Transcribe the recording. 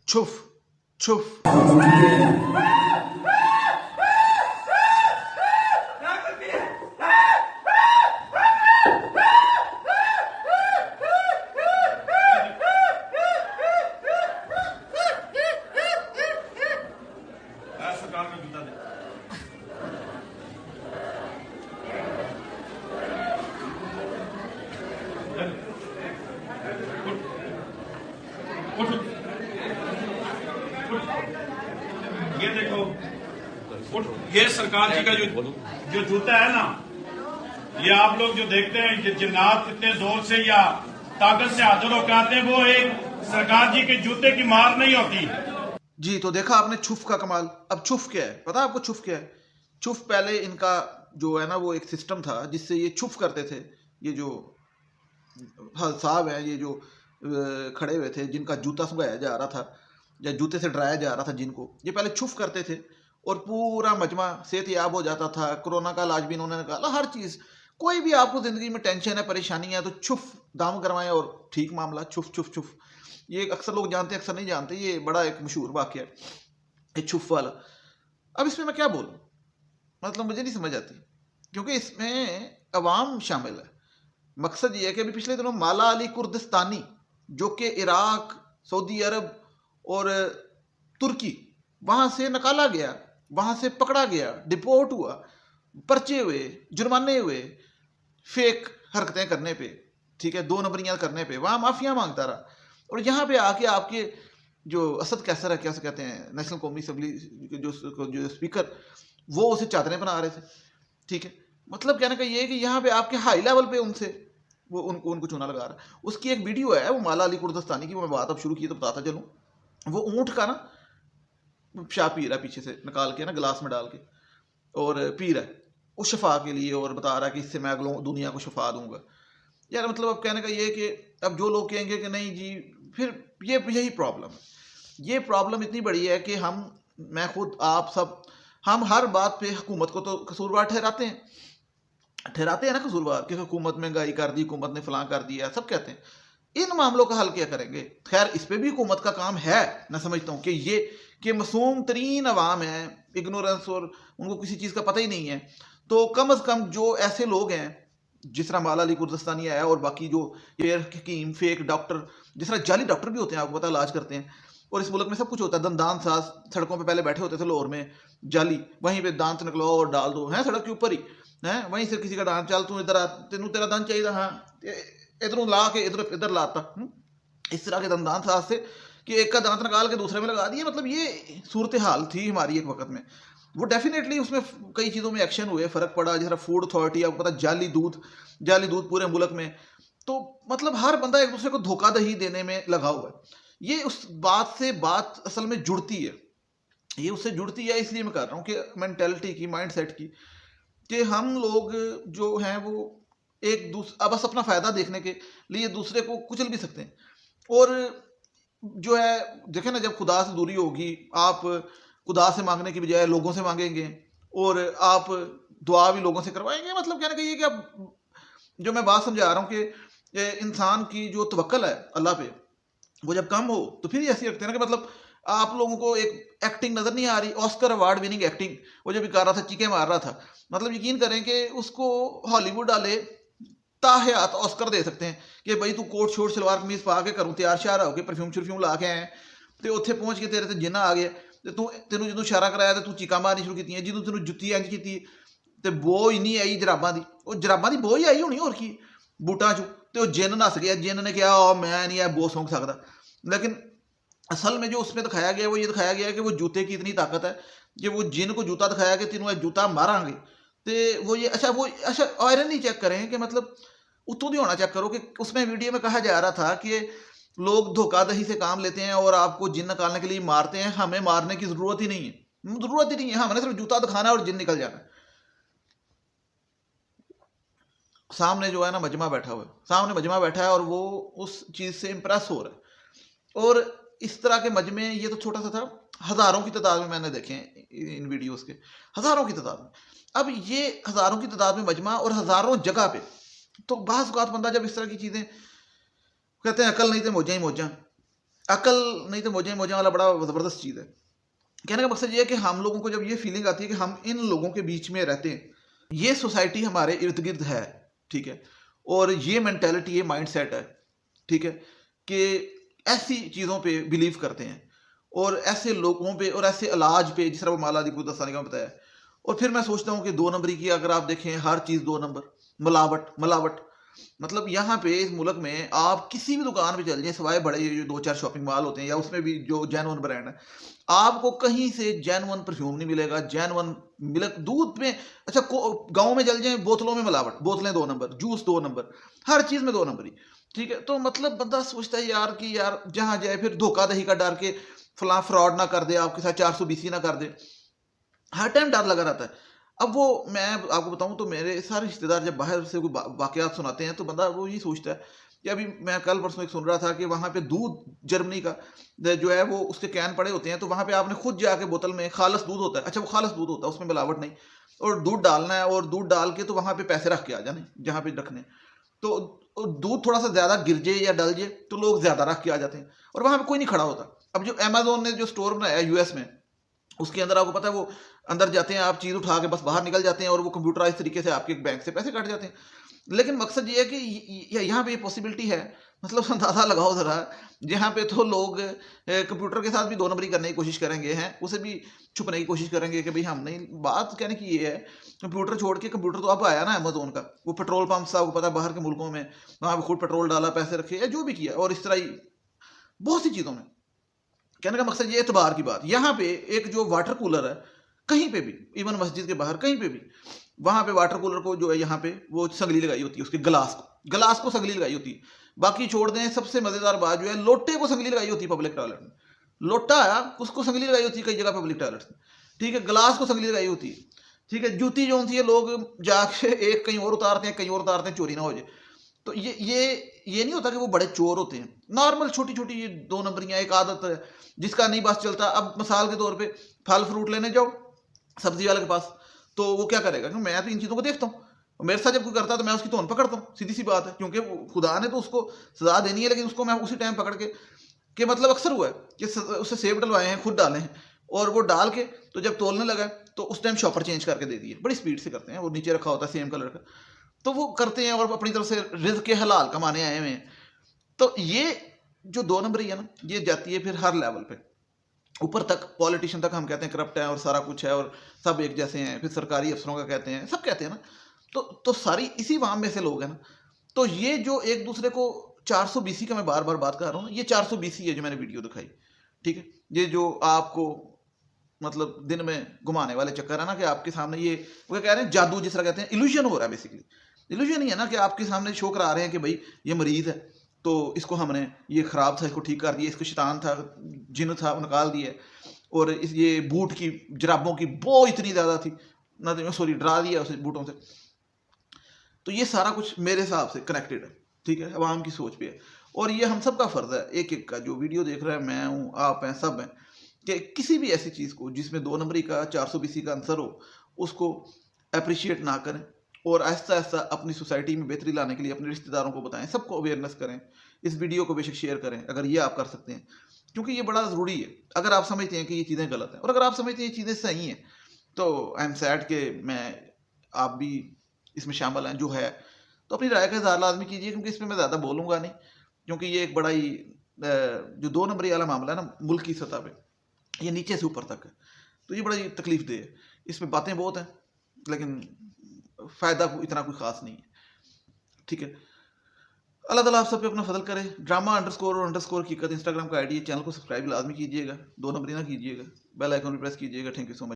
छुफ छुफ। सरकार में जूता दे। ये देखो, ये सरकार जी का जो जूता है ना, ये आप लोग जो देखते हैं ये जिन्नात कितने जोर से या ताकत से हाजिर होकर आते हैं, वो एक सरकार जी के जूते की मार नहीं होती। जी, तो देखा आपने छुफ का कमाल। अब छुफ क्या है पता है आपको? छुफ क्या है? छुफ पहले इनका जो है ना वो एक सिस्टम था जिससे ये छुफ करते थे। ये जो साहब हैं, ये जो खड़े हुए थे जिनका जूता सुंघाया जा रहा था या जूते से डराया जा रहा था जिनको, ये पहले छुफ करते थे और पूरा मजमा सेहतयाब हो जाता था। कोरोना का इलाज भी इन्होंने निकाला, हर चीज़। कोई भी आपको ज़िंदगी में टेंशन है, परेशानी है, तो छुफ दाम करवाएं और ठीक मामला। छुफ छुफ छुफ, ये अक्सर लोग जानते हैं, अक्सर नहीं जानते। ये बड़ा एक मशहूर वाक़या है ये छुफ वाला। अब इसमें मैं क्या बोलूँ, मतलब मुझे नहीं समझ आती, क्योंकि इसमें अवाम शामिल है। मकसद ये है कि अभी पिछले दिनों माला अली कुर्दिस्तानी, जो कि इराक, सऊदी अरब और तुर्की, वहाँ से निकाला गया, वहाँ से पकड़ा गया, डिपोर्ट हुआ, पर्चे हुए, जुर्माने हुए, फेक हरकतें करने पे, ठीक है, 2 नंबरियाँ करने पे, वहाँ माफिया मांगता रहा। और यहाँ पे आके आपके जो असद कैसर है, क्या कहते हैं, नेशनल कौमी असम्बली जो स्पीकर, वो उसे चादरें बना रहे थे, ठीक है। मतलब कहने का ये है कि यहाँ पे आपके हाई लेवल पे उनसे वो उनको चूना लगा रहा है। उसकी एक वीडियो है वो माला अली कुर्दिस्तानी की, वो मैं बात अब शुरू की तो बताता चलूँ। वो ऊँट का ना शाह पी रहा है पीछे से निकाल के ना गिलास में डाल के, और पी रहा है उस शफा के लिए, और बता रहा है कि इससे मैं अगलों दुनिया को शफा दूंगा। यार मतलब अब कहने का ये है कि अब जो लोग कहेंगे कि नहीं जी, फिर यही प्रॉब्लम है। ये प्रॉब्लम इतनी बड़ी है कि मैं खुद, आप सब, हम हर बात पे हुकूमत को तो कसूरवार ठहराते हैं ना कसूरवार, कि हुकूमत महंगाई कर दी, हुकूमत ने फलां कर दिया, सब कहते हैं। इन मामलों का हल क्या करेंगे? खैर इस पे भी हुकूमत का काम है। मैं समझता हूँ कि ये कि मासूम तरीन अवाम है, इग्नोरेंस, और उनको किसी चीज़ का पता ही नहीं है। तो कम अज़ कम जो ऐसे लोग हैं जिस तरह माला अली कुर्दिस्तानी आया, और बाकी जो ये हकीम, फेक डॉक्टर, जिस तरह जाली डॉक्टर भी होते हैं, आपको पता, इलाज करते हैं। और इस मुल्क में सब कुछ होता है। दंदान साज सड़कों पे पहले बैठे होते थे लाहौर में, जाली, वहीं पे दांत निकलवाओ और डाल दो, है सड़क के ऊपर ही, है वहीं से किसी का दांत, चल तू इधर आ, तेनू तेरा दांत चाहिए, हाँ इधरों ला के इधर लाता। इस तरह के दंदान साज से कि एक का दांत निकाल के दूसरे में लगा दिए। मतलब ये सूरत हाल थी हमारी एक वक्त में। वो डेफिनेटली उसमें कई चीज़ों में एक्शन हुए, फ़र्क पड़ा। जिस तरह फूड अथॉरिटी, आपको पता, जाली दूध पूरे मुल्क में। तो मतलब हर बंदा एक दूसरे को धोखाधही देने में लगा हुआ है। ये उस बात से बात असल में जुड़ती है, ये उससे जुड़ती है, इसलिए मैं कर रहा हूँ कि मेंटेलिटी की, माइंड सेट की, कि हम लोग जो हैं वो एक दूसरे बस अपना फ़ायदा देखने के लिए दूसरे को कुचल भी सकते हैं। और जो है देखें ना, जब खुदा से दूरी होगी, आप खुदा से मांगने की बजाय लोगों से मांगेंगे, और आप दुआ भी लोगों से करवाएंगे। मतलब कहने का ये कि अब जो मैं बात समझा रहा हूँ कि इंसान की जो तवक्कल है अल्लाह पे, वो जब कम हो तो फिर ऐसी रखते हैं ना कि मतलब आप लोगों को एक एक्टिंग नजर नहीं आ रही, ऑस्कर अवार्ड विनिंग एक्टिंग, वो जो भी कर रहा था, चीखें मार रहा था। मतलब यकीन करें कि उसको हॉलीवुड वाले ताहयात ऑस्कर दे सकते हैं कि भाई तू कोट शोट सलवार कमीज पा के करूँ तैयार श्यार होके, परफ्यूम शरफ्यूम ला के आए, तो उत्थे पहुंच के तेरे ते जिन्ना आ गया, तो तू तेनों जो इशारा कराया तो तू चीका मारनी शुरू की, जो तेनों जुत्ती इंज की, तो बो ही नहीं आई जराबां की, वो जराबां की बो ही आई होनी, और की बूटा चू, तो जिन नस गया, जिन ने कहा मैं नहीं है बो सौंक सकता। लेकिन असल में जो उसमें दिखाया गया वो ये दिखाया गया कि वो जूते की इतनी ताकत है कि वो जिन को जूता दिखाया कि तेनों जूता मारांगे, तो वो ये अच्छा आयरन नहीं चेक करें कि मतलब उतों भी होना चेक करो कि उसमें वीडियो में कहा जा रहा था कि लोग धोखाधड़ी से काम लेते हैं और आपको जिन निकालने के लिए मारते हैं। हमें मारने की जरूरत ही नहीं है, हमने सिर्फ जूता दिखाना है और जिन निकल जाना है। सामने जो है ना मजमा बैठा हुआ है, सामने मजमा बैठा है और वो उस चीज़ से इम्प्रेस हो रहा है। और इस तरह के मजमे, ये तो छोटा सा था, हज़ारों की तादाद में मैंने देखे इन वीडियोस के, हज़ारों की तादाद में। अब ये हज़ारों की तादाद में मजमा और हज़ारों जगह पे, तो बाज़ औक़ात बंदा जब इस तरह की चीज़ें कहते हैं अकल नहीं तो मौजा ही मौजा, अकल नहीं तो मौजा ही मौजा वाला बड़ा ज़बरदस्त चीज़ है। कहने का मकसद ये है कि हम लोगों को जब ये फीलिंग आती है कि हम इन लोगों के बीच में रहते हैं, ये सोसाइटी हमारे इर्द गिर्द है, ठीक है, और ये मेंटेलिटी, ये माइंडसेट है, ठीक है, कि ऐसी चीज़ों पे बिलीव करते हैं और ऐसे लोगों पे और ऐसे इलाज पे, जिस तरह वो माला दीपू दस्तानी का बताया। और फिर मैं सोचता हूँ कि 2 नंबरी की अगर आप देखें, हर चीज़ 2 नंबर, मिलावट मिलावट। मतलब यहाँ पे इस मुल्क में आप किसी भी दुकान पे चल जाएं, सिवाय बड़े जो 2-4 शॉपिंग मॉल होते हैं या उसमें भी जो जेन्युइन ब्रांड है, आपको कहीं से जेन्युइन परफ्यूम नहीं मिलेगा, जेन्युइन मिल्क, दूध में, अच्छा गांव में चल जाए, बोतलों में मिलावट, बोतलें 2 नंबर, जूस 2 नंबर, हर चीज़ में 2 नंबरी, ठीक है। तो मतलब बंदा सोचता है यार कि यार जहाँ जाए फिर धोखाधड़ी का डर के फलां फ्रॉड ना कर दे, आपके साथ 420 ना कर दे, हर टाइम डर लगा रहता है। अब वो मैं आपको बताऊं तो मेरे सारे रिश्तेदार जब बाहर से कोई वाकयात सुनाते हैं तो बंदा वो ये सोचता है कि अभी मैं कल परसों एक सुन रहा था कि वहाँ पे दूध जर्मनी का जो है वो उसके कैन पड़े होते हैं, तो वहाँ पे आपने खुद जाके बोतल में, खालस दूध होता है, अच्छा वो खालस दूध होता है, उसमें मिलावट नहीं, और दूध डालना है और दूध डाल के तो वहाँ पे पैसे रख के आ जाने जहाँ पे रखने, तो दूध थोड़ा सा ज़्यादा गिर जाए या डल जाए तो लोग ज़्यादा रख के आ जाते हैं और वहाँ पे कोई नहीं खड़ा होता। अब जो अमेजोन ने जो स्टोर बनाया यूएस में, उसके अंदर आपको पता है वो अंदर जाते हैं, आप चीज़ उठा के बस बाहर निकल जाते हैं और वो कंप्यूटराइज तरीके से आपके बैंक से पैसे कट जाते हैं। लेकिन मकसद ये है कि यहाँ पे ये पॉसिबिलिटी है, मतलब अंदाजा लगाओ ज़रा, जहाँ पे तो लोग कंप्यूटर के साथ भी 2 नंबरी करने की कोशिश करेंगे, हैं उसे भी छुपने की कोशिश करेंगे कि भाई हम नहीं। बात कहने की ये है, कंप्यूटर छोड़ के, कंप्यूटर तो अब आया ना अमेजोन का, वो पेट्रोल पंप से आपको पता है बाहर के मुल्कों में, वहाँ पे खुद पेट्रोल डाला, पैसे रखे या जो भी किया, और इस तरह ही बहुत सी चीज़ों में। कहने का मकसद ये एतबार की बात, यहाँ पे एक जो वाटर कूलर है, कहीं पे भी, इवन मस्जिद के बाहर कहीं पे भी, वहाँ पे वाटर कूलर को जो है यहाँ पे वो संगली लगाई होती है, उसके गिलास को संगली लगाई होती है। बाकी छोड़ दें, सबसे मज़ेदार बात जो है, लोटे को संगली लगाई होती है पब्लिक टॉयलेट में। लोटा है, उसको संगली लगाई होती है कई जगह पब्लिक टॉयलेट में, ठीक है। गिलास को संगली लगाई होती है, ठीक है। जूती जो होती है लोग जाके एक कहीं और उतारते हैं, कहीं और उतारते हैं, चोरी ना हो जाए। तो ये नहीं होता कि वो बड़े चोर होते हैं, नॉर्मल छोटी छोटी ये 2 नंबरियाँ, एक आदत है जिसका नहीं बस चलता। अब मिसाल के तौर पे फल फ्रूट लेने जाओ सब्जी वाले के पास, तो वो क्या करेगा कि मैं तो इन चीज़ों को देखता हूँ, मेरे साथ जब कोई करता है तो मैं उसकी तोन पकड़ता हूँ, सीधी सी बात है, क्योंकि खुदा ने तो उसको सजा देनी है, लेकिन उसको मैं उसी टाइम पकड़ के मतलब अक्सर हुआ है कि उससे सेब डलवाए हैं, खुद डाले हैं, और वो डाल के तो जब तोलने लगा तो उस टाइम शॉपर चेंज करके दे दिए, बड़ी स्पीड से करते हैं, वो नीचे रखा होता है सेम कलर का, तो वो करते हैं और अपनी तरफ से रिज़्क के हलाल कमाने आए हुए हैं। तो ये जो 2 नंबरी है ना, ये जाती है फिर हर लेवल पे, ऊपर तक, पॉलिटिशियन तक हम कहते हैं करप्ट है और सारा कुछ है और सब एक जैसे हैं, फिर सरकारी अफसरों का कहते हैं, सब कहते हैं ना, तो सारी इसी वाम में से लोग हैं ना। तो ये जो एक दूसरे को 420 का मैं बार बार बात कर रहा हूँ ना, ये 420 है जो मैंने वीडियो दिखाई, ठीक है। ये जो आपको मतलब दिन में घुमाने वाले चक्कर है ना, कि आपके सामने ये वो कह रहे हैं जादू, जिस तरह कहते हैं, इल्यूजन हो रहा है। बेसिकली इल्यूजन ही है ना, कि आपके सामने शो करा रहे हैं कि भाई ये मरीज है, तो इसको हमने, ये ख़राब था, इसको ठीक कर दिया, इसको शैतान था, जिन था, वो निकाल दिया, और इस ये बूट की, जराबों की बो इतनी ज़्यादा थी ना, सॉरी, डरा दिया उसे बूटों से। तो ये सारा कुछ मेरे हिसाब से कनेक्टेड है, ठीक है, अवाम की सोच पे है, और ये हम सब का फ़र्ज़ है, एक एक का, जो वीडियो देख रहा है, मैं हूँ, आप हैं, सब हैं, कि किसी भी ऐसी चीज़ को जिसमें 2 नंबरी का, 420 का आंसर हो, उसको अप्रिशिएट ना करें, और आहिस्ता आहिस्ता अपनी सोसाइटी में बेहतरी लाने के लिए अपने रिश्तेदारों को बताएं, सबको अवेयरनेस करें, इस वीडियो को बेशक शेयर करें अगर ये आप कर सकते हैं, क्योंकि ये बड़ा ज़रूरी है। अगर आप समझते हैं कि ये चीज़ें गलत हैं, और अगर आप समझते हैं ये चीज़ें सही हैं, तो आई एम सैड कि आप भी इसमें शामिल हैं जो है, तो अपनी राय का इज़हार लाजमी कीजिए, क्योंकि इसमें मैं ज़्यादा बोलूँगा नहीं, क्योंकि ये एक बड़ा ही जो 2 नंबरी वाला मामला है ना, मुल्क की सतह पे, ये नीचे से ऊपर तक है, तो ये बड़ा ही तकलीफ दे है। इसमें बातें बहुत हैं, लेकिन फ़ायदा इतना कोई ख़ास नहीं है, ठीक है। अल्लाह ताला आप सब पे अपना फजल करे। ड्रामा __ हकीकत इंस्टाग्राम का आईडी है, चैनल को सब्सक्राइब लाजमी कीजिएगा, 2 नंबरी ना कीजिएगा, बेल आइकन भी प्रेस कीजिएगा। Thank you so much.